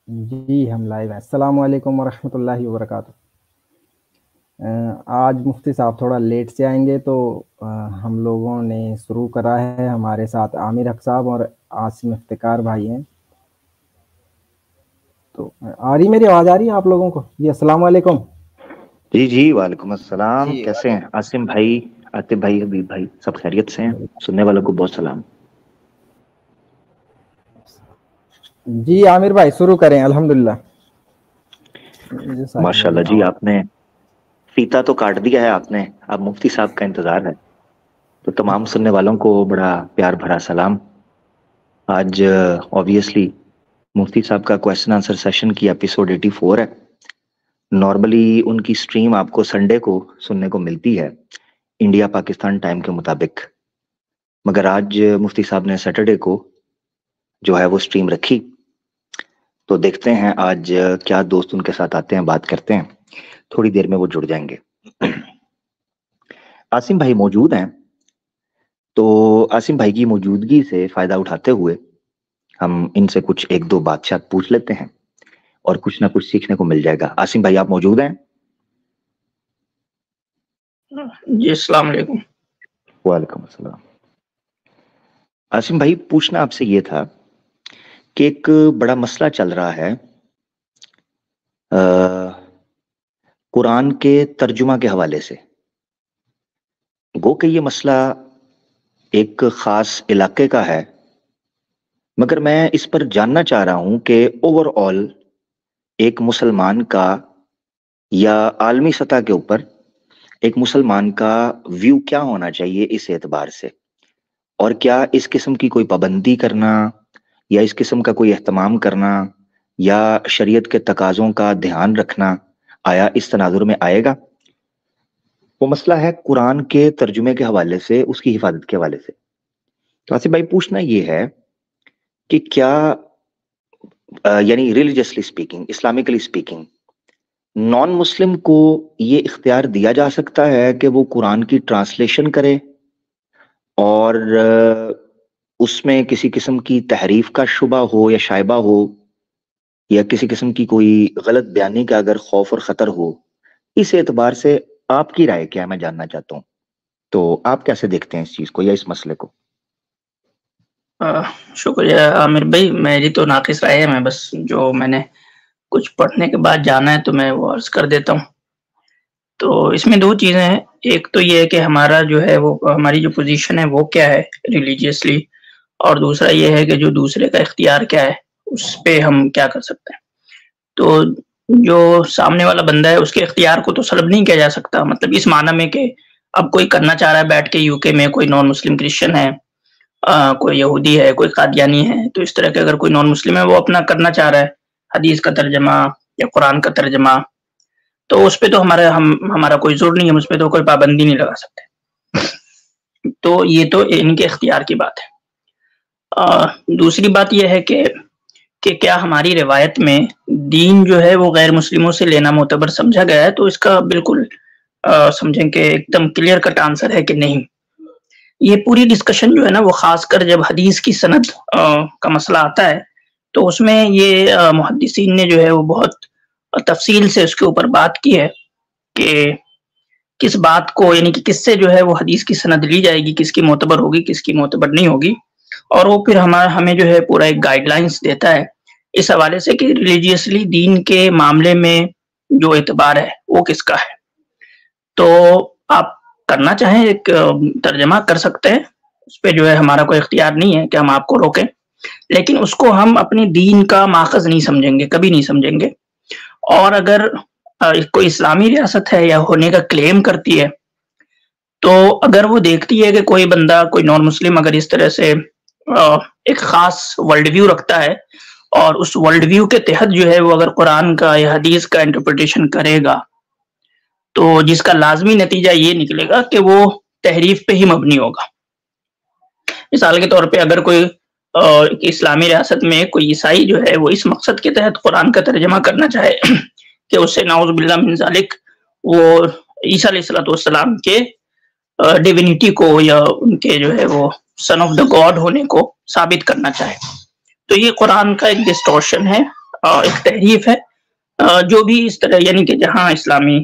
جی ہم لائیو ہیں۔ السلام علیکم ورحمۃ اللہ وبرکاتہ۔ آج مفتی صاحب تھوڑا لیٹ سے آئیں گے تو ہم لوگوں نے شروع کرا ہے۔ ہمارے ساتھ عامر حق صاحب اور عاصم افتخار بھائی ہیں۔ تو آ رہی میری آواز آ رہی ہے آپ لوگوں کو؟ جی السلام علیکم۔ جی وعلیکم السلام۔ کیسے ہیں عاصم بھائی، عاطف بھائی، حبیب بھائی؟ سب خیریت سے ہیں؟ سننے والوں کو بہت سلام۔ جی عامر بھائی شروع کریں۔ الحمدللہ ماشاءاللہ جی، آپ نے فیتا تو کاٹ دیا ہے آپ نے، اب مفتی صاحب کا انتظار ہے۔ تو تمام سننے والوں کو بڑا پیار بھرا سلام۔ آج آبویسلی مفتی صاحب کا کویسچن آنسر سیشن کی ایپیسوڈ 84 ہے۔ نارملی ان کی سٹریم آپ کو سنڈے کو سننے کو ملتی ہے انڈیا پاکستان ٹائم کے مطابق، مگر آج مفتی صاحب نے سیٹرڈے کو جو ہے وہ سٹریم رکھی، تو دیکھتے ہیں آج کیا دوست ان کے ساتھ آتے ہیں، بات کرتے ہیں۔ تھوڑی دیر میں وہ جڑ جائیں گے۔ عاصم بھائی موجود ہیں، تو عاصم بھائی کی موجودگی سے فائدہ اٹھاتے ہوئے ہم ان سے کچھ ایک دو بات شاید پوچھ لیتے ہیں اور کچھ نہ کچھ سیکھنے کو مل جائے گا۔ عاصم بھائی آپ موجود ہیں؟ جی السلام علیکم۔ وعلیکم السلام۔ عاصم بھائی پوچھنا آپ سے یہ تھا کہ ایک بڑا مسئلہ چل رہا ہے قرآن کے ترجمہ کے حوالے سے۔ گو کہ یہ مسئلہ ایک خاص علاقے کا ہے، مگر میں اس پر جاننا چاہ رہا ہوں کہ اوور آل ایک مسلمان کا یا عالمی سطح کے اوپر ایک مسلمان کا ویو کیا ہونا چاہیے اس اعتبار سے، اور کیا اس قسم کی کوئی پابندی کرنا یا اس قسم کا کوئی اہتمام کرنا یا شریعت کے تقاضوں کا دھیان رکھنا آیا اس تناظر میں آئے گا؟ وہ مسئلہ ہے قرآن کے ترجمے کے حوالے سے، اس کی حفاظت کے حوالے سے۔ تو آصف بھائی پوچھنا یہ ہے کہ کیا یعنی religiously speaking, Islamically speaking, non مسلم کو یہ اختیار دیا جا سکتا ہے کہ وہ قرآن کی ٹرانسلیشن کرے اور اس میں کسی قسم کی تحریف کا شبہ ہو یا شائبہ ہو یا کسی قسم کی کوئی غلط بیانی کا اگر خوف اور خطر ہو؟ اس اعتبار سے آپ کی رائے کیا ہے میں جاننا چاہتا ہوں۔ تو آپ کیسے دیکھتے ہیں اس چیز کو یا اس مسئلے کو؟ شکریہ عامر بھائی، میری تو ناقص رائے ہے، میں بس جو میں نے کچھ پڑھنے کے بعد جانا ہے تو میں وہ عرض کر دیتا ہوں۔ تو اس میں دو چیزیں ہیں، ایک تو یہ ہے کہ ہمارا جو ہے وہ ہماری جو پوزیشن ہے وہ کیا ہے ریلیجیسلی، اور دوسرا یہ ہے کہ جو دوسرے کا اختیار کیا ہے اس پہ ہم کیا کر سکتے ہیں۔ تو جو سامنے والا بندہ ہے اس کے اختیار کو تو سلب نہیں کیا جا سکتا، مطلب اس معنی میں کہ اب کوئی کرنا چاہ رہا ہے بیٹھ کے یو کے میں، کوئی نان مسلم کرسچن ہے، کوئی یہودی ہے، کوئی قادیانی ہے، تو اس طرح کے اگر کوئی نان مسلم ہے وہ اپنا کرنا چاہ رہا ہے حدیث کا ترجمہ یا قرآن کا ترجمہ، تو اس پہ تو ہمارا کوئی زور نہیں ہے، اس پہ تو کوئی پابندی نہیں لگا سکتے۔ تو یہ تو ان کے اختیار کی بات ہے۔ دوسری بات یہ ہے کہ کیا ہماری روایت میں دین جو ہے وہ غیر مسلموں سے لینا معتبر سمجھا گیا ہے؟ تو اس کا بالکل سمجھیں کہ ایک دم کلیئر کٹ آنسر ہے کہ نہیں۔ یہ پوری ڈسکشن جو ہے نا وہ خاص کر جب حدیث کی سند کا مسئلہ آتا ہے تو اس میں یہ محدثین نے جو ہے وہ بہت تفصیل سے اس کے اوپر بات کی ہے کہ کس بات کو، یعنی کہ کس سے جو ہے وہ حدیث کی سند لی جائے گی، کس کی معتبر ہوگی، کس کی معتبر نہیں ہوگی، اور وہ پھر ہمیں جو ہے پورا ایک گائیڈ لائنس دیتا ہے اس حوالے سے کہ ریلیجیسلی دین کے معاملے میں جو اعتبار ہے وہ کس کا ہے۔ تو آپ کرنا چاہیں ایک ترجمہ کر سکتے ہیں، اس پہ جو ہے ہمارا کوئی اختیار نہیں ہے کہ ہم آپ کو روکیں، لیکن اس کو ہم اپنی دین کا ماخذ نہیں سمجھیں گے، کبھی نہیں سمجھیں گے۔ اور اگر کوئی اسلامی ریاست ہے یا ہونے کا کلیم کرتی ہے تو اگر وہ دیکھتی ہے کہ کوئی بندہ، کوئی نان مسلم اگر اس طرح سے ایک خاص ورلڈ ویو رکھتا ہے اور اس ورلڈ ویو کے تحت جو ہے وہ اگر قرآن کا یا حدیث کا انٹرپریٹیشن کرے گا تو جس کا لازمی نتیجہ یہ نکلے گا کہ وہ تحریف پہ ہی مبنی ہوگا۔ مثال کے طور پہ اگر کوئی اسلامی ریاست میں کوئی عیسائی جو ہے وہ اس مقصد کے تحت قرآن کا ترجمہ کرنا چاہے کہ اس سے نعوذ باللہ من ذالک وہ عیسیٰ علیہ الصلوۃ والسلام کے ڈیوینٹی کو یا ان کے جو ہے وہ سن آف دا گاڈ ہونے کو ثابت کرنا چاہے، تو یہ قرآن کا ایک ڈسٹورشن ہے ایک تحریف ہے. جو بھی اس طرح یعنی کہ جہاں اسلامی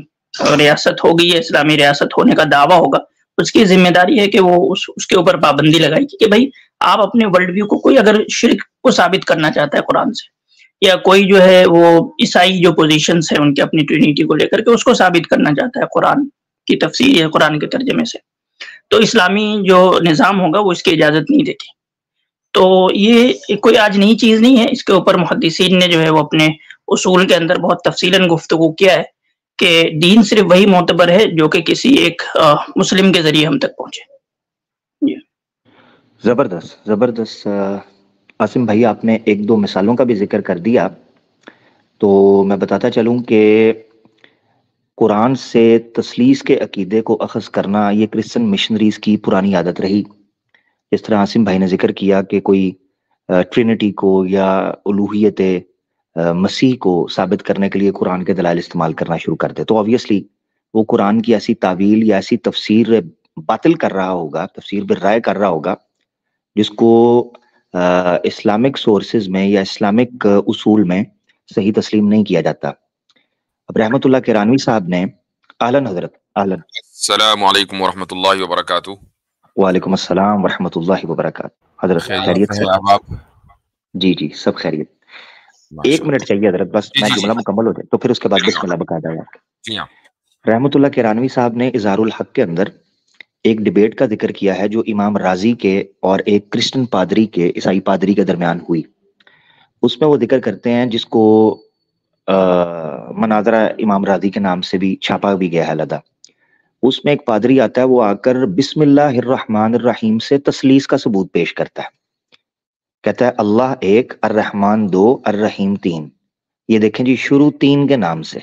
ریاست ہوگی یا اسلامی ریاست ہونے کا دعویٰ ہوگا اس کی ذمہ داری ہے کہ وہ اس کے اوپر پابندی لگائے گی کہ بھائی آپ اپنے ورلڈ ویو کو کوئی اگر شرک کو ثابت کرنا چاہتا ہے قرآن سے یا کوئی جو ہے وہ عیسائی جو پوزیشنز ہیں ان کے اپنی ٹرینیٹی کو لے کر کے اس کو ثابت کرنا چاہتا ہے قرآن کی تفسیر یا قرآن کے ترجمے سے تو اسلامی جو نظام ہوگا وہ اس کی اجازت نہیں دیتی. تو یہ کوئی آج نئی چیز نہیں ہے. اس کے اوپر محدثین نے جو ہے وہ اپنے اصول کے اندر بہت تفصیلاً گفتگو کیا ہے کہ دین صرف وہی معتبر ہے جو کہ کسی ایک مسلم کے ذریعے ہم تک پہنچے. زبردست زبردست. عاصم بھائی آپ نے ایک دو مثالوں کا بھی ذکر کر دیا تو میں بتاتا چلوں کہ قرآن سے تثلیث کے عقیدے کو اخذ کرنا یہ کرسچن مشنریز کی پرانی عادت رہی. جس طرح عاصم بھائی نے ذکر کیا کہ کوئی ٹرینٹی کو یا الوہیت مسیح کو ثابت کرنے کے لیے قرآن کے دلائل استعمال کرنا شروع کر دے تو آبویسلی وہ قرآن کی ایسی تعویل یا ایسی تفسیر باطل کر رہا ہوگا, تفسیر بالرائے کر رہا ہوگا جس کو اسلامک سورسز میں یا اسلامک اصول میں صحیح تسلیم نہیں کیا جاتا. اب رحمت اللہ کرانوی صاحب نے اہلاً حضرت اہلاً. السلام علیکم ورحمۃ اللہ وبرکاتہ. وعلیکم السلام ورحمۃ اللہ وبرکاتہ. حضرت خیریت سے؟ جی جی سب خیریت. 1 منٹ چاہیے حضرت بس میں جملہ مکمل ہو جائے تو پھر اس کے بعد بسم اللہ بقاعدہ ہے. جی ہاں. رحمت اللہ کرانوی صاحب نے اظہار الحق کے اندر ایک ڈیبیٹ کا ذکر کیا ہے جو امام رازی کے اور ایک کرسچن پادری کے, عیسائی پادری کے درمیان ہوئی. اس میں وہ ذکر کرتے ہیں جس کو مناظرہ امام رازی کے نام سے بھی چھاپا بھی گیا ہے علیحدہ. اس میں ایک پادری آتا ہے, وہ آ کر بسم اللہ الرحمن الرحیم سے تثلیث کا ثبوت پیش کرتا ہے. کہتا ہے اللہ 1, الرحمن 2, الرحیم 3. یہ دیکھیں جی شروع 3 کے نام سے.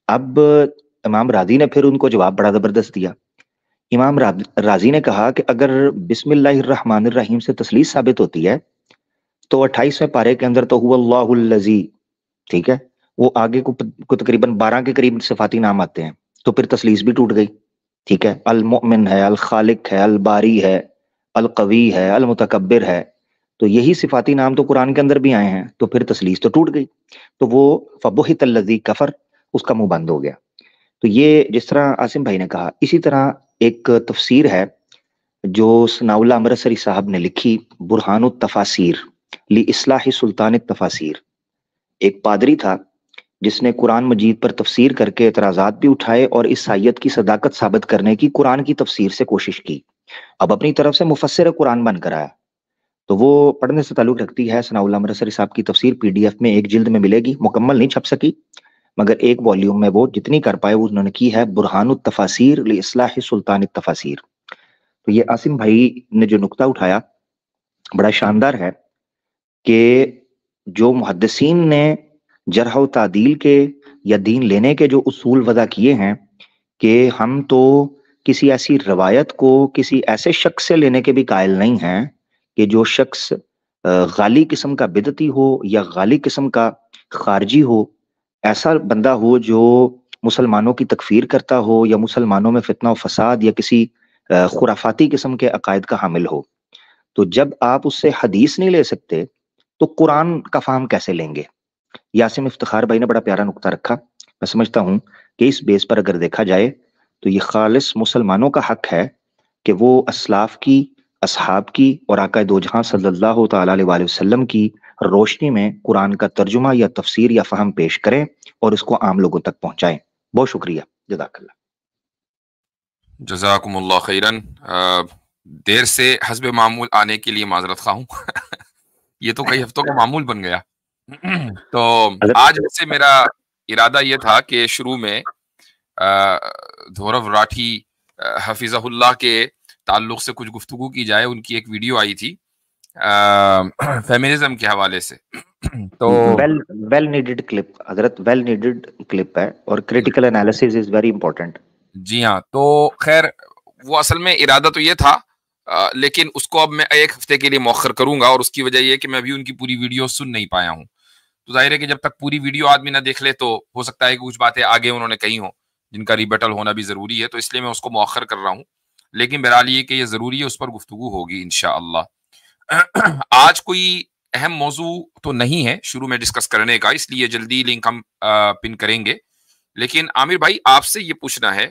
اب امام رازی نے پھر ان کو جواب بڑا زبردست دیا. امام رازی نے کہا کہ اگر بسم اللہ الرحمن الرحیم سے تثلیث ثابت ہوتی ہے تو 28ویں پارے کے اندر تو هو اللہ الذی, ٹھیک ہے, وہ آگے کو تقریباً 12 کے قریب صفاتی نام آتے ہیں تو پھر تثلیث بھی ٹوٹ گئی. ٹھیک ہے, المؤمن ہے, الخالق ہے, الباری ہے, القوی ہے, المتکبر ہے, تو یہی صفاتی نام تو قرآن کے اندر بھی آئے ہیں تو پھر تثلیث تو ٹوٹ گئی. تو وہ فبہت الذی کفر, اس کا منہ بند ہو گیا. تو یہ جس طرح عاصم بھائی نے کہا اسی طرح ایک تفسیر ہے جو ثناء اللہ امرتسری صاحب نے لکھی, برہان التفاسیر لاصلاح سلطان التفاسیر. ایک پادری تھا جس نے قرآن مجید پر تفسیر کر کے اعتراضات بھی اٹھائے اور اس آیت کی صداقت ثابت کرنے کی قرآن کی تفسیر سے کوشش کی. اب اپنی طرف سے مفسر قرآن بن کر آیا. تو وہ پڑھنے سے تعلق رکھتی ہے. ثناء اللہ امرتسری صاحب کی تفسیر PDF میں ایک جلد میں ملے گی, مکمل نہیں چھپ سکی مگر ایک والیوم میں وہ جتنی کر پائے وہ انہوں نے کی ہے, برہان التفاسیر لاصلاح سلطان التفاسیر. تو یہ عاصم بھائی نے جو نقطہ اٹھایا بڑا شاندار ہے کہ جو محدثین نے جرح و تعدیل کے یا دین لینے کے جو اصول وضع کیے ہیں کہ ہم تو کسی ایسی روایت کو کسی ایسے شخص سے لینے کے بھی قائل نہیں ہیں کہ جو شخص غالی قسم کا بدعتی ہو یا غالی قسم کا خارجی ہو, ایسا بندہ ہو جو مسلمانوں کی تکفیر کرتا ہو یا مسلمانوں میں فتنہ و فساد یا کسی خرافاتی قسم کے عقائد کا حامل ہو. تو جب آپ اس سے حدیث نہیں لے سکتے تو قرآن کا فہم کیسے لیں گے؟ یاسم افتخار بھائی نے بڑا پیارا نقطہ رکھا. میں سمجھتا ہوں کہ اس بیس پر اگر دیکھا جائے تو یہ خالص مسلمانوں کا حق ہے کہ وہ اسلاف کی, اصحاب کی اور آقا دو جہاں صلی اللہ تعالی علیہ وآلہ وسلم کی روشنی میں قرآن کا ترجمہ یا تفسیر یا فہم پیش کریں اور اس کو عام لوگوں تک پہنچائیں. بہت شکریہ, جزاک اللہ. جزاکم اللہ خیرن. دیر سے حسب معمول آنے کے لیے معذرت خواہ ہوں. یہ تو کئی ہفتوں کا معمول بن گیا. تو آج ویسے میرا ارادہ یہ تھا کہ شروع میں دھورو راٹھی حفظہ اللہ کے تعلق سے کچھ گفتگو کی جائے. ان کی ایک ویڈیو آئی تھی فیمنزم کے حوالے سے. تو ویل نیڈڈ کلپ حضرت, ویل نیڈڈ کلپ ہے اور critical analysis is very important. جی ہاں. تو خیر وہ اصل میں ارادہ تو یہ تھا لیکن اس کو اب میں 1 ہفتے کے لیے مؤخر کروں گا, اور اس کی وجہ یہ کہ میں ابھی ان کی پوری ویڈیو سن نہیں پایا ہوں. تو ظاہر ہے کہ جب تک پوری ویڈیو آدمی نہ دیکھ لے تو ہو سکتا ہے کہ کچھ باتیں آگے انہوں نے کہی ہوں جن کا ریبیٹل ہونا بھی ضروری ہے, تو اس لیے میں اس کو مؤخر کر رہا ہوں. لیکن بہرحال یہ کہ یہ ضروری ہے, اس پر گفتگو ہوگی انشاءاللہ. آج کوئی اہم موضوع تو نہیں ہے شروع میں ڈسکس کرنے کا، اس لیے جلدی لنک ہم پن کریں گے. لیکن عامر بھائی آپ سے یہ پوچھنا ہے،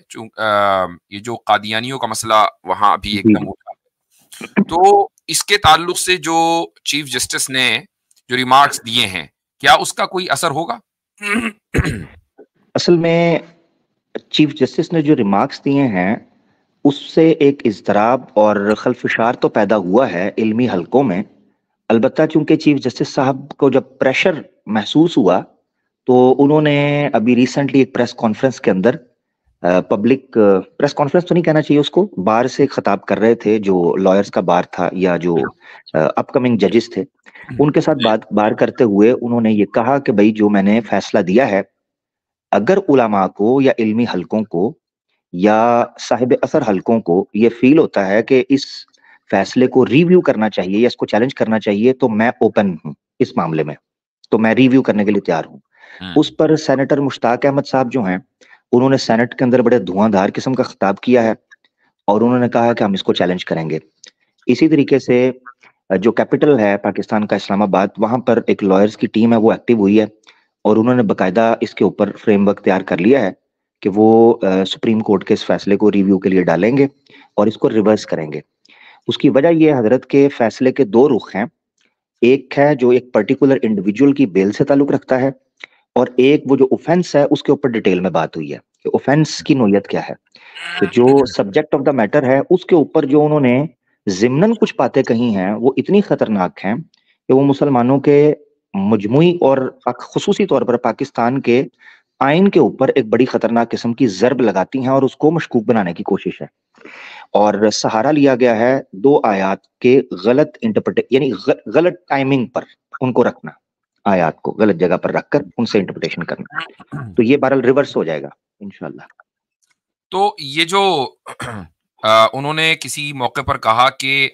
یہ جو قادیانیوں کا مسئلہ وہاں ابھی ایک دم اٹھا، تو اس کے تعلق سے جو چیف جسٹس نے جو ریمارکس دیے ہیں، کیا اس کا کوئی اثر ہوگا؟ اصل میں چیف جسٹس نے جو ریمارکس دیے ہیں اس سے ایک اضطراب اور خلفشار تو پیدا ہوا ہے علمی حلقوں میں. البتہ چونکہ چیف جسٹس صاحب کو جب پریشر محسوس ہوا تو انہوں نے ابھی ریسنٹلی ایک پریس کانفرنس کے اندر پبلک پریس کانفرنس تو نہیں کہنا چاہیے اس کو، بار سے خطاب کر رہے تھے، جو لائرز کا بار تھا یا جو اپ کمنگ ججز تھے ان کے ساتھ بار کرتے ہوئے انہوں نے یہ کہا کہ بھائی جو میں نے فیصلہ دیا ہے، اگر علماء کو یا علمی حلقوں کو یا صاحب اثر حلقوں کو یہ فیل ہوتا ہے کہ اس فیصلے کو ریویو کرنا چاہیے یا اس کو چیلنج کرنا چاہیے، تو میں اوپن ہوں اس معاملے میں، تو میں ریویو کرنے کے لیے تیار ہوں. اس پر سینیٹر مشتاق احمد صاحب جو ہیں انہوں نے سینٹ کے اندر بڑے دھواں دھار قسم کا خطاب کیا ہے اور انہوں نے کہا کہ ہم اس کو چیلنج کریں گے. اسی طریقے سے جو کیپٹل ہے پاکستان کا اسلام آباد، وہاں پر ایک لائرز کی ٹیم ہے وہ ایکٹیو ہوئی ہے اور انہوں نے باقاعدہ اس کے اوپر فریم ورک تیار کر لیا ہے کہ وہ سپریم کورٹ کے اس فیصلے کو ریویو کے لیے ڈالیں گے اور اس کو ریورس کریں گے. اس کی وجہ یہ حضرت کے فیصلے کے دو رخ ہیں، ایک ہے جو ایک پرٹیکولر انڈیویجول کی بیل سے تعلق رکھتا ہے، اور ایک وہ جو اوفینس ہے اس کے اوپر ڈیٹیل میں بات ہوئی ہے کہ اوفینس کی نوعیت کیا ہے. تو جو سبجیکٹ آف دا میٹر ہے اس کے اوپر جو انہوں نے ضمناً کچھ باتیں کہی ہیں وہ اتنی خطرناک ہیں کہ وہ مسلمانوں کے مجموعی اور خصوصی طور پر پاکستان کے آئین کے اوپر ایک بڑی خطرناک قسم کی ضرب لگاتی ہیں اور اس کو مشکوک بنانے کی کوشش ہے. اور سہارا لیا گیا ہے دو آیات کے غلط یعنی غلط ٹائمنگ پر ان کو رکھنا، آیات کو غلط جگہ پر رکھ کر ان سے انٹرپریٹیشن کرنا. تو یہ بہرحال ریورس ہو جائے گا انشاءاللہ. تو یہ جو انہوں نے کسی موقع پر کہا کہ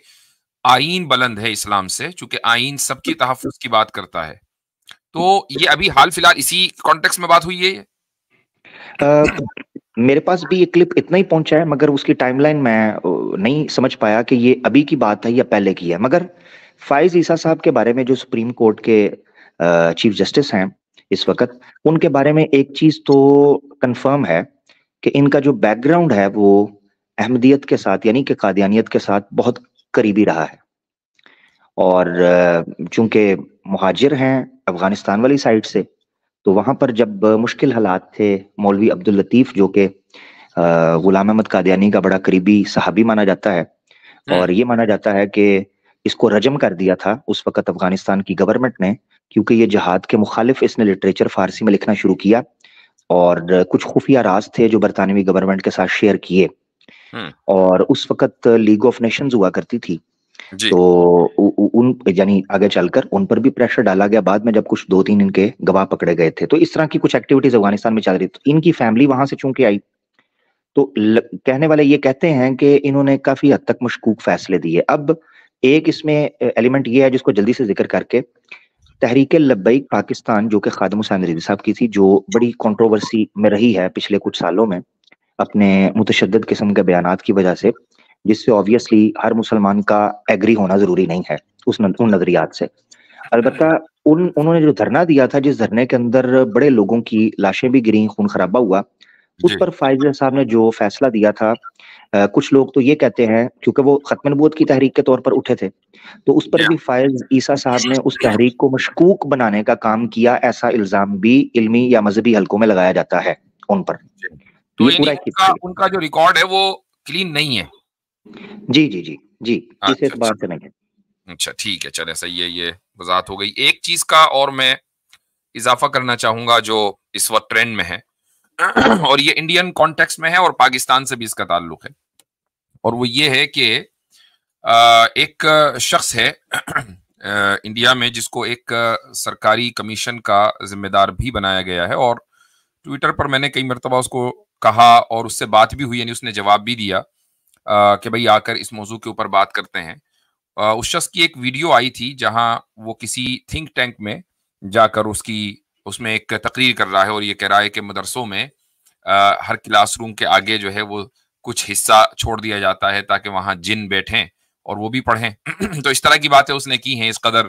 آئین بلند ہے اسلام سے، چونکہ آئین سب کی تحفظ کی بات کرتا ہے، تو یہ ابھی حال فی الحال اسی کانٹیکس میں بات ہوئی ہے؟ میرے پاس بھی یہ کلپ اتنا ہی پہنچا ہے مگر اس کی ٹائم لائن میں نہیں سمجھ پایا کہ یہ ابھی کی بات ہے یا پہلے کی ہے. مگر فائز عیسیٰ صاحب کے بارے میں جو سپریم کورٹ کے چیف جسٹس ہیں اس وقت، ان کے بارے میں ایک چیز تو کنفرم ہے کہ ان کا جو بیک گراؤنڈ ہے وہ احمدیت کے ساتھ یعنی کہ قادیانیت کے ساتھ بہت قریبی رہا ہے. اور چونکہ مہاجر ہیں افغانستان والی سائڈ سے، تو وہاں پر جب مشکل حالات تھے، مولوی عبداللطیف جو کہ غلام احمد قادیانی کا بڑا قریبی صحابی مانا جاتا ہے، اور یہ مانا جاتا ہے کہ اس کو رجم کر دیا تھا اس وقت افغانستان کی گورنمنٹ نے، کیونکہ یہ جہاد کے مخالف اس نے لٹریچر فارسی میں لکھنا شروع کیا اور کچھ خفیہ راز تھے جو برطانوی گورنمنٹ کے ساتھ شیئر کیے. اور اس وقت لیگ آف نیشنز ہوا کرتی تھی، تو ان یعنی آگے چل کر ان پر بھی پریشر ڈالا گیا بعد میں جب کچھ 2-3 ان کے گواہ پکڑے گئے تھے. تو اس طرح کی کچھ ایکٹیویٹیز افغانستان میں چل رہی تھی. ان کی فیملی وہاں سے چونکہ آئی تو کہنے والے یہ کہتے ہیں کہ انہوں نے کافی حد تک مشکوک فیصلے دیے. اب ایک اس میں ایلیمنٹ یہ ہے جس کو جلدی سے ذکر کر کے، تحریک لبیک پاکستان جو کہ خادم حسین رضوی صاحب کی تھی، جو بڑی کنٹروورسی میں رہی ہے پچھلے کچھ سالوں میں اپنے متشدد قسم کے بیانات کی وجہ سے، جس سے آبویسلی ہر مسلمان کا ایگری ہونا ضروری نہیں ہے ان نظریات سے. البتہ انہوں نے جو دھرنا دیا تھا، جس دھرنے کے اندر بڑے لوگوں کی لاشیں بھی گریں، خون خرابہ ہوا، اس پر فائز صاحب نے جو فیصلہ دیا تھا، کچھ لوگ تو یہ کہتے ہیں کیونکہ وہ ختم نبوت کی تحریک کے طور پر اٹھے تھے، تو اس پر بھی فائز عیسیٰ صاحب نے اس تحریک کو مشکوک بنانے کا کام کیا، ایسا الزام بھی علمی یا مذہبی حلقوں میں لگایا جاتا ہے ان پر. تو ان کا جو ریکارڈ ہے وہ کلین نہیں ہے. جی جی جی جی اس اعتبار سے نہیں ہے. اچھا ٹھیک ہے، چلے صحیح ہے، یہ وضاحت ہو گئی. ایک چیز کا اور میں اضافہ کرنا چاہوں گا جو اس وقت ٹرینڈ میں ہے، اور یہ انڈین کانٹیکس میں ہے اور پاکستان سے بھی اس کا تعلق ہے، اور وہ یہ ہے کہ ایک شخص ہے انڈیا میں جس کو ایک سرکاری کمیشن کا ذمہ دار بھی بنایا گیا ہے، اور ٹویٹر پر میں نے کئی مرتبہ اس کو کہا اور اس سے بات بھی ہوئی، یعنی اس نے جواب بھی دیا کہ بھئی آ کر اس موضوع کے اوپر بات کرتے ہیں. اس شخص کی ایک ویڈیو آئی تھی جہاں وہ کسی تھنک ٹینک میں جا کر اس میں ایک تقریر کر رہا ہے اور یہ کہہ رہا ہے کہ مدرسوں میں ہر کلاس روم کے آگے جو ہے وہ کچھ حصہ چھوڑ دیا جاتا ہے تاکہ وہاں جن بیٹھیں اور وہ بھی پڑھیں. تو اس طرح کی باتیں اس نے کی ہیں، اس قدر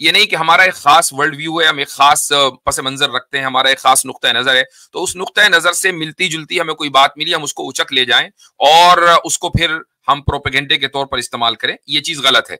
یہ نہیں کہ ہمارا ایک خاص ورلڈ ویو ہے، ہم ایک خاص پس منظر رکھتے ہیں، ہمارا ایک خاص نقطۂ نظر ہے، تو اس نقطۂ نظر سے ملتی جلتی ہمیں کوئی بات ملی ہم اس کو اچک لے جائیں اور اس کو پھر ہم پروپیگنڈے کے طور پر استعمال کریں، یہ چیز غلط ہے۔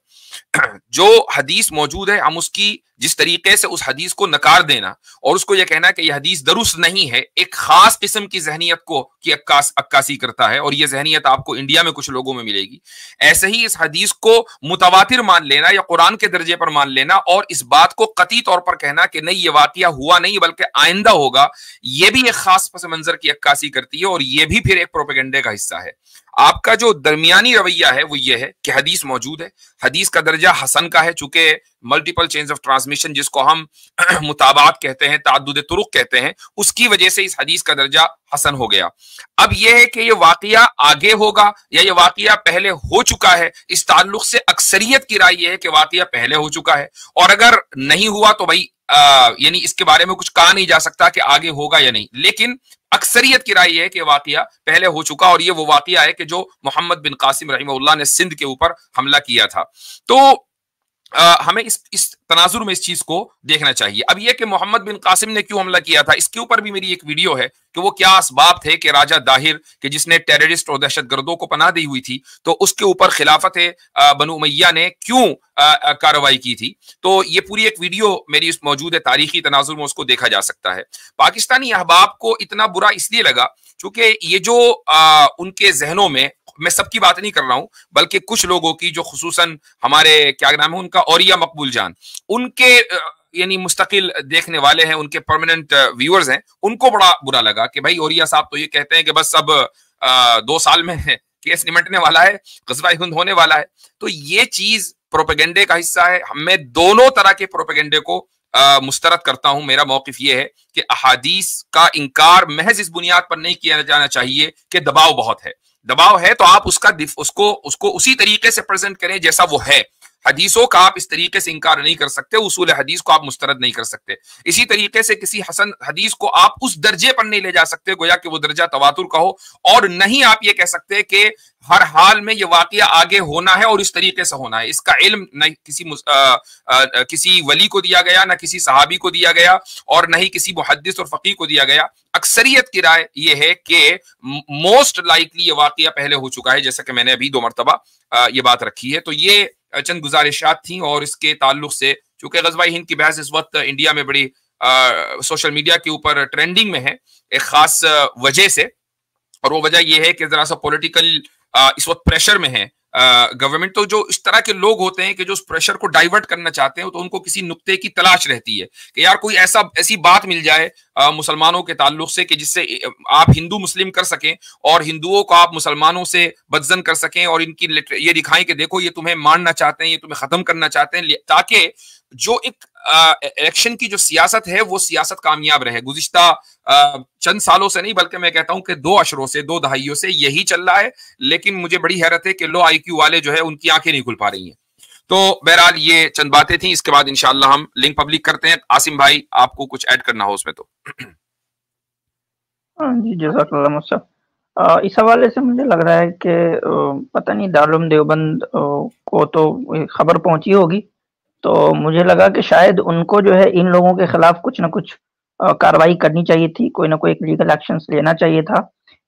جو حدیث موجود ہے ہم اس کی جس طریقے سے اس حدیث کو نکار دینا اور اس کو یہ کہنا کہ یہ حدیث درست نہیں ہے، ایک خاص قسم کی ذہنیت کو کی عکاسی کرتا ہے، اور یہ ذہنیت آپ کو انڈیا میں کچھ لوگوں میں ملے گی۔ ایسے ہی اس حدیث کو متواتر مان لینا یا قرآن کے درجے پر مان لینا اور اس بات کو قطعی طور پر کہنا کہ نہیں یہ واقعہ ہوا نہیں بلکہ آئندہ ہوگا، یہ بھی ایک خاص پس منظر کی عکاسی کرتی ہے، اور یہ بھی پھر ایک پروپیگنڈے کا حصہ ہے۔ آپ کا جو درمیانی رویہ ہے وہ یہ ہے کہ حدیث موجود ہے، حدیث کا درجہ حسن کا ہے، چونکہ ملٹیپل چینز آف ٹرانسمیشن جس کو ہم متابعات کہتے ہیں، تعدد طرق کہتے ہیں، اس کی وجہ سے اس حدیث کا درجہ حسن ہو گیا۔ اب یہ ہے کہ یہ واقعہ آگے ہوگا یا یہ واقعہ پہلے ہو چکا ہے، اس تعلق سے اکثریت کی رائے یہ ہے کہ واقعہ پہلے ہو چکا ہے، اور اگر نہیں ہوا تو بھائی یعنی اس کے بارے میں کچھ کہا نہیں جا سکتا کہ آگے ہوگا یا نہیں، لیکن اکثریت کی رائے یہ ہے کہ واقعہ پہلے ہو چکا، اور یہ وہ واقعہ ہے کہ جو محمد بن قاسم رحمہ اللہ نے سندھ کے اوپر حملہ کیا تھا۔ تو ہمیں اس تناظر میں اس چیز کو دیکھنا چاہیے۔ اب یہ کہ محمد بن قاسم نے کیوں حملہ کیا تھا، اس کے اوپر بھی میری ایک ویڈیو ہے کہ وہ کیا اسباب تھے کہ راجہ داہر کہ جس نے ٹیررسٹ اور دہشت گردوں کو پناہ دی ہوئی تھی، تو اس کے اوپر خلافت بنو امیہ نے کیوں کارروائی کی تھی۔ تو یہ پوری ایک ویڈیو میری اس موجود ہے تاریخی تناظر میں، اس کو دیکھا جا سکتا ہے۔ پاکستانی احباب کو اتنا برا اس لیے لگا چونکہ یہ جو ان کے ذہنوں میں سب کی بات نہیں کر رہا ہوں بلکہ کچھ لوگوں کی جو خصوصاً ہمارے کیا نام ہے ان کا، اوریا مقبول جان، ان کے یعنی مستقل دیکھنے والے ہیں، ان کے پرماننٹ ویورز ہیں، ان کو بڑا برا لگا کہ بھائی اوریا صاحب تو یہ کہتے ہیں کہ بس اب 2 سال میں کیس نمٹنے والا ہے، غزوہ ہند ہونے والا ہے۔ تو یہ چیز پروپیگنڈے کا حصہ ہے۔ میں دونوں طرح کے پروپیگنڈے کو مسترد کرتا ہوں۔ میرا موقف یہ ہے کہ احادیث کا انکار محض اس بنیاد پر نہیں کیا جانا چاہیے کہ دباؤ بہت ہے۔ دباؤ ہے تو آپ اس کو اسی طریقے سے پریزنٹ کریں جیسا وہ ہے۔ حدیثوں کا آپ اس طریقے سے انکار نہیں کر سکتے، اصول حدیث کو آپ مسترد نہیں کر سکتے۔ اسی طریقے سے کسی حسن حدیث کو آپ اس درجے پر نہیں لے جا سکتے گویا کہ وہ درجہ تواتر کا ہو، اور نہیں آپ یہ کہہ سکتے کہ ہر حال میں یہ واقعہ آگے ہونا ہے اور اس طریقے سے ہونا ہے۔ اس کا علم نہ کسی ولی کو دیا گیا، نہ کسی صحابی کو دیا گیا، اور نہ ہی کسی محدث اور فقیہ کو دیا گیا۔ اکثریت کی رائے یہ ہے کہ موسٹ لائکلی یہ واقعہ پہلے ہو چکا ہے، جیسا کہ میں نے ابھی 2 مرتبہ یہ بات رکھی ہے۔ تو یہ چند گزارشات تھیں، اور اس کے تعلق سے چونکہ غزوہ ہند کی بحث اس وقت انڈیا میں بڑی سوشل میڈیا کے اوپر ٹرینڈنگ میں ہے ایک خاص وجہ سے، اور وہ وجہ یہ ہے کہ ذرا سا پولیٹیکل اس وقت پریشر میں ہے گورنمنٹ۔ تو جو اس طرح کے لوگ ہوتے ہیں کہ جو اس پریشر کو ڈائیورٹ کرنا چاہتے ہیں، تو ان کو کسی نقطے کی تلاش رہتی ہے کہ یار کوئی ایسی بات مل جائے مسلمانوں کے تعلق سے کہ جس سے آپ ہندو مسلم کر سکیں اور ہندوؤں کو آپ مسلمانوں سے بدزن کر سکیں، اور ان کی یہ دکھائیں کہ دیکھو یہ تمہیں ماننا چاہتے ہیں، یہ تمہیں ختم کرنا چاہتے ہیں، تاکہ جو ایک الیکشن کی جو سیاست ہے وہ سیاست کامیاب رہے۔ گزشتہ چند سالوں سے نہیں بلکہ میں کہتا ہوں کہ 2 عشروں سے 2 دہائیوں سے یہی چل رہا ہے، لیکن مجھے بڑی حیرت ہے کہ لو آئی کیو والے جو ہے ان کی آنکھیں نہیں کھل پا رہی ہیں۔ تو بہرحال یہ چند باتیں تھیں، اس کے بعد انشاءاللہ ہم لنک پبلک کرتے ہیں۔ عاصم بھائی آپ کو کچھ ایڈ کرنا ہو اس میں تو۔ جی جزاک اللہ صاحب۔ اس حوالے سے مجھے لگ رہا ہے کہ پتہ نہیں دارالعلوم دیوبند کو تو خبر پہنچی ہوگی، تو مجھے لگا کہ شاید ان کو جو ہے ان لوگوں کے خلاف کچھ نہ کچھ کارروائی کرنی چاہیے تھی، کوئی نہ کوئی ایک لیگل ایکشنز لینا چاہیے تھا،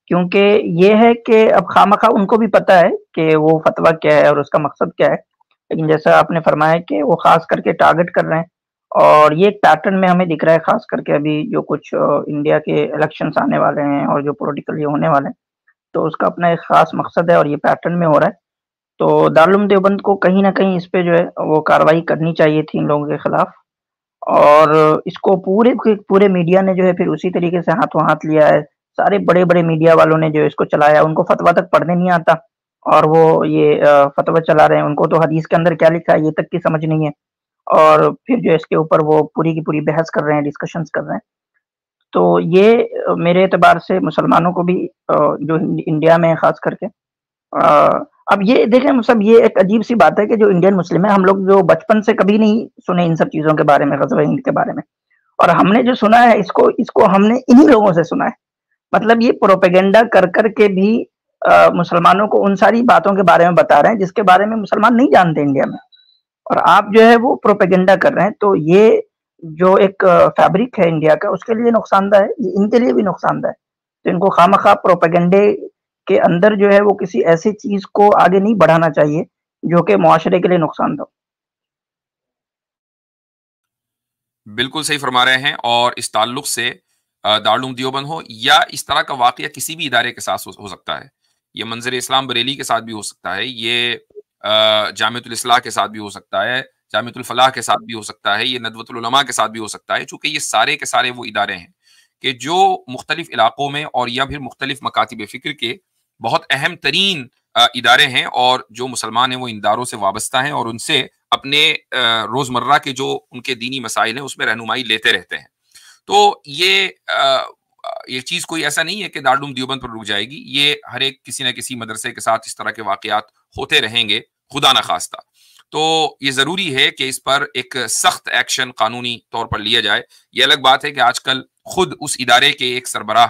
کیونکہ یہ ہے کہ اب خواہ ان کو بھی پتہ ہے کہ وہ فتویٰ کیا ہے اور اس کا مقصد کیا ہے، لیکن جیسا آپ نے فرمایا کہ وہ خاص کر کے ٹارگٹ کر رہے ہیں، اور یہ ایک پیٹرن میں ہمیں دکھ رہا ہے، خاص کر کے ابھی جو کچھ انڈیا کے الیکشنز آنے والے ہیں اور جو پولیٹیکل یہ ہونے والے ہیں، تو اس کا اپنا ایک خاص مقصد ہے اور یہ پیٹرن میں ہو رہا ہے۔ تو دارالعلوم دیوبند کو کہیں نہ کہیں اس پہ جو ہے وہ کارروائی کرنی چاہیے تھی ان لوگوں کے خلاف، اور اس کو پورے میڈیا نے جو ہے پھر اسی طریقے سے ہاتھوں ہاتھ لیا ہے۔ سارے بڑے بڑے میڈیا والوں نے جو اس کو چلایا، ان کو فتویٰ تک پڑھنے نہیں آتا اور وہ یہ فتویٰ چلا رہے ہیں، ان کو تو حدیث کے اندر کیا لکھا ہے یہ تک کی سمجھ نہیں ہے، اور پھر جو اس کے اوپر وہ پوری کی پوری بحث کر رہے ہیں، ڈسکشنز کر رہے ہیں۔ تو یہ میرے اعتبار سے مسلمانوں کو بھی جو انڈیا میں خاص کر کے اب یہ دیکھیں سب، یہ ایک عجیب سی بات ہے کہ جو انڈین مسلم ہے، ہم لوگ جو بچپن سے کبھی نہیں سنے ان سب چیزوں کے بارے میں، غزوہ ہند کے بارے میں، اور ہم نے جو سنا ہے اس کو ہم نے انہی لوگوں سے سنا ہے۔ مطلب یہ پروپیگنڈا کر کے بھی مسلمانوں کو ان ساری باتوں کے بارے میں بتا رہے ہیں جس کے بارے میں مسلمان نہیں جانتے انڈیا میں۔ اور آپ جو ہے وہ پروپیگنڈا کر رہے ہیں. تو یہ جو ایک فیبرک ہے انڈیا کا، اس کے لیے نقصان دہ ہے، یہ ان کے لیے بھی نقصان دہ ہے. تو ان کو خواہ پروپیگنڈے کے اندر جو ہے وہ کسی ایسی چیز کو آگے نہیں بڑھانا چاہیے جو کہ معاشرے کے لیے نقصان دہ. بالکل صحیح فرما رہے ہیں. اور اس تعلق سے دارالعلوم دیوبند ہو یا اس طرح کا واقعہ کسی بھی ادارے کے ساتھ ہو سکتا ہے. یہ منظر اسلام بریلی کے ساتھ بھی ہو سکتا ہے، یہ جامعۃ الاصلاح کے ساتھ بھی ہو سکتا ہے، جامعۃ الفلاح کے ساتھ بھی ہو سکتا ہے، یہ ندوۃ العلماء کے ساتھ بھی ہو سکتا ہے. چونکہ یہ سارے کے سارے وہ ادارے ہیں کہ جو مختلف علاقوں میں اور یا پھر مختلف مکاتب فکر کے بہت اہم ترین ادارے ہیں، اور جو مسلمان ہیں وہ ان اداروں سے وابستہ ہیں اور ان سے اپنے روزمرہ کے جو ان کے دینی مسائل ہیں اس میں رہنمائی لیتے رہتے ہیں. تو یہ چیز کوئی ایسا نہیں ہے کہ دارالعلوم دیوبند پر رک جائے گی. یہ ہر ایک کسی نہ کسی مدرسے کے ساتھ اس طرح کے واقعات ہوتے رہیں گے خدا نخواستہ. تو یہ ضروری ہے کہ اس پر ایک سخت ایکشن قانونی طور پر لیا جائے. یہ الگ بات ہے کہ آج کل خود اس ادارے کے ایک سربراہ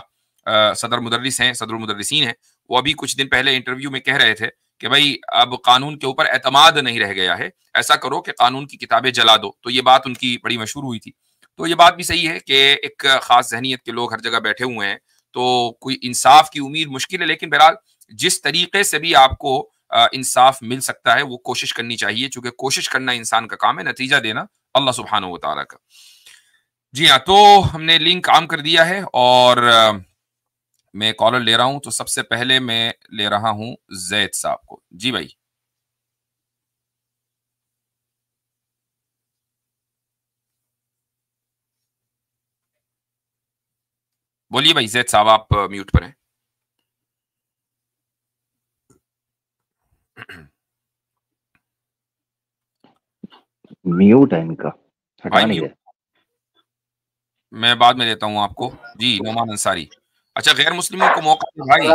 صدر المدرسین ہیں، وہ ابھی کچھ دن پہلے انٹرویو میں کہہ رہے تھے کہ بھائی اب قانون کے اوپر اعتماد نہیں رہ گیا ہے، ایسا کرو کہ قانون کی کتابیں جلا دو. تو یہ بات ان کی بڑی مشہور ہوئی تھی. تو یہ بات بھی صحیح ہے کہ ایک خاص ذہنیت کے لوگ ہر جگہ بیٹھے ہوئے ہیں، تو کوئی انصاف کی امید مشکل ہے. لیکن بہرحال جس طریقے سے بھی آپ کو انصاف مل سکتا ہے وہ کوشش کرنی چاہیے، چونکہ کوشش کرنا انسان کا کام ہے، نتیجہ دینا اللہ سبحانہ و تعالیٰ کا. جی ہاں، تو ہم نے لنک عام کر دیا ہے اور میں کالر لے رہا ہوں. تو سب سے پہلے میں لے رہا ہوں زید صاحب کو. جی بھائی. بولیے بھائی زید صاحب، آپ میوٹ پر ہیں. میوٹ ہے ان کا، ہٹا بھائی نہیں میوٹ رہے. میں بعد میں دیتا ہوں آپ کو. جی نعمان انصاری. اچھا غیر مسلموں کو موقع دے بھائی.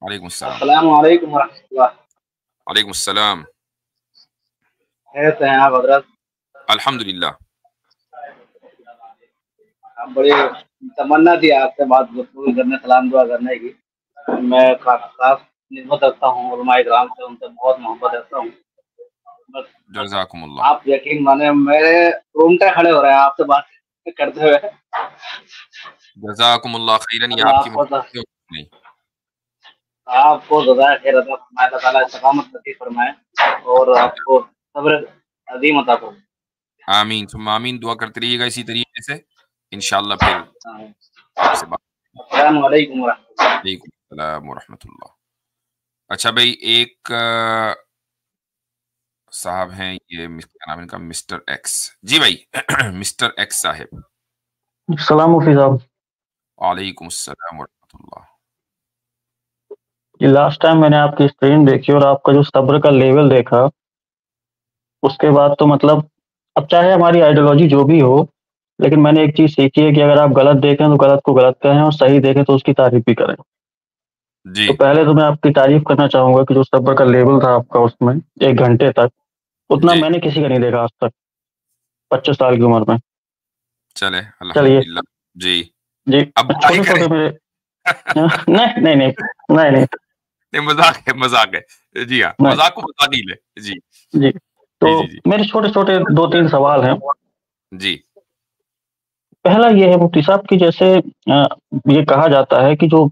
وعلیکم السلام. السلام علیکم ورحمۃ اللہ. وعلیکم السلام. کیسے ہیں آپ حضرت؟ الحمدللہ. بڑی تمنا تھی آپ سے بات گفتگو کرنے، سلام دعا کرنے کی. میں خاص نسبت رکھتا ہوں علماء کرام سے، ان سے بہت محبت رکھتا ہوں. بس جزاکم اللہ. آپ یقین مانے میرے رونگٹے کھڑے ہو رہے ہیں آپ سے بات کرتے ہوئے. جزاکم اللہ خیرن. یہ آپ کی محبت نہیں. آپ کو جزائے خیر عطا فرمائے، اللہ تعالیٰ استقامت نصیب فرمائے اور آپ کو صبر عظیم عطا فرمائے. آمین ثم آمین. دعا کرتے رہیے گا اسی طریقے سے، انشاءاللہ پھر آپ سے بات. السلام علیکم ورحمۃ اللہ. وعلیکم السلام ورحمۃ اللہ. اچھا بھائی، ایک صاحب ہیں، یہ کیا نام ہے ان کا، مسٹر ایکس. جی بھائی مسٹر ایکس صاحب. السلام مفتی صاحب. وعلیکم السلام ورحمۃ اللہ. جی لاسٹ ٹائم میں نے آپ کی اسکرین دیکھی اور آپ کا جو صبر کا لیول دیکھا، اس کے بعد تو مطلب اب چاہے ہماری آئیڈیالوجی جو بھی ہو، لیکن میں نے ایک چیز سیکھی ہے کہ اگر آپ غلط دیکھیں تو غلط کو غلط کہیں اور صحیح دیکھیں تو اس کی تعریف بھی کریں. جی تو پہلے تو میں آپ کی تعریف کرنا چاہوں گا کہ جو صبر کا لیول تھا آپ کا اس میں 1 گھنٹے تک، اتنا جی میں نے کسی کا نہیں دیکھا آج تک 25 سال کی عمر میں. چلے چلیے الحمدللہ. جی جی اب چھوٹے چھوٹے میرے نہیں نہیں نہیں نہیں نہیں مذاق ہے، مذاق ہے. جی ہاں، نہیں مذاق کو مذاق ہی لے. جی جی. تو جی جی میرے چھوٹے چھوٹے 2-3 سوال ہیں. جی. پہلا یہ ہے مفتی صاحب کہ جیسے یہ کہا جاتا ہے کہ جو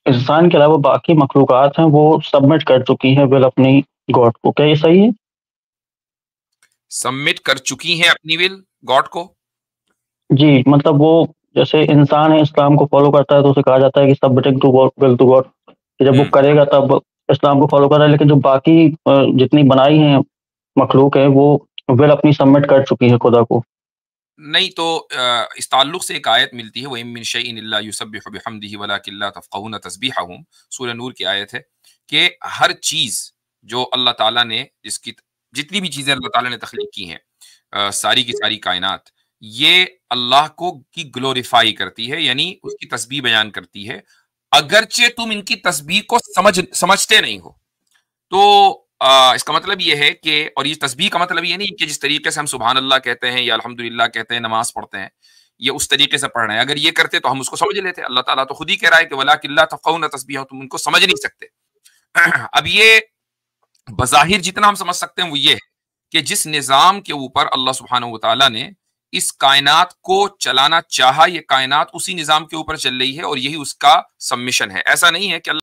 انسان کے علاوہ باقی مخلوقات ہیں وہ سبمٹ کر چکی ہیں ول اپنی گاڈ کو، کیا یہ صحیح ہے؟ سبمٹ کر چکی ہیں اپنی ول گاڈ کو؟ جی مطلب وہ جیسے انسان ہے اسلام کو فالو کرتا ہے تو اسے کہا جاتا ہے کہ submitting to will to God, کہ جب وہ کرے گا تب اسلام کو فالو کر رہا ہے. لیکن جو باقی جتنی بنائی ہیں مخلوق ہے وہ ول اپنی سبمٹ کر چکی ہے خدا کو. نہیں، تو اس تعلق سے ایک آیت ملتی ہے، وَإِن مِّن شَيْءٍ إِلَّا يُسَبِّحُ بِحَمْدِهِ وَلَٰكِن لَّا تَفْقَهُونَ تَسْبِيحَهُمْ. سورہ نور کی آیت ہے کہ ہر چیز جو اللہ تعالیٰ نے جس کی جتنی بھی چیزیں اللہ تعالیٰ نے تخلیق کی ہیں، ساری کی ساری کائنات، یہ اللہ کو کی گلوریفائی کرتی ہے، یعنی اس کی تسبیح بیان کرتی ہے، اگرچہ تم ان کی تسبیح کو سمجھتے نہیں ہو. تو اس کا مطلب یہ ہے کہ، اور یہ تسبیح کا مطلب یہ نہیں کہ جس طریقے سے ہم سبحان اللہ کہتے ہیں یا الحمدللہ کہتے ہیں، نماز پڑھتے ہیں، یہ اس طریقے سے پڑھ رہے ہیں. اگر یہ کرتے تو ہم اس کو سمجھ لیتے. اللہ تعالیٰ تو خود ہی کہہ رہا ہے کہ وَلَٰكِن لَّا تَفْقَهُونَ تَسْبِيحَهُمْ، تم ان کو سمجھ نہیں سکتے. اب یہ بظاہر جتنا ہم سمجھ سکتے ہیں وہ یہ ہے کہ جس نظام کے اوپر اللہ سبحانہ و تعالیٰ نے اس کائنات کو چلانا چاہا، یہ کائنات اسی نظام کے اوپر چل رہی ہے اور یہی اس کا سبمیشن ہے. ایسا نہیں ہے کہ اللہ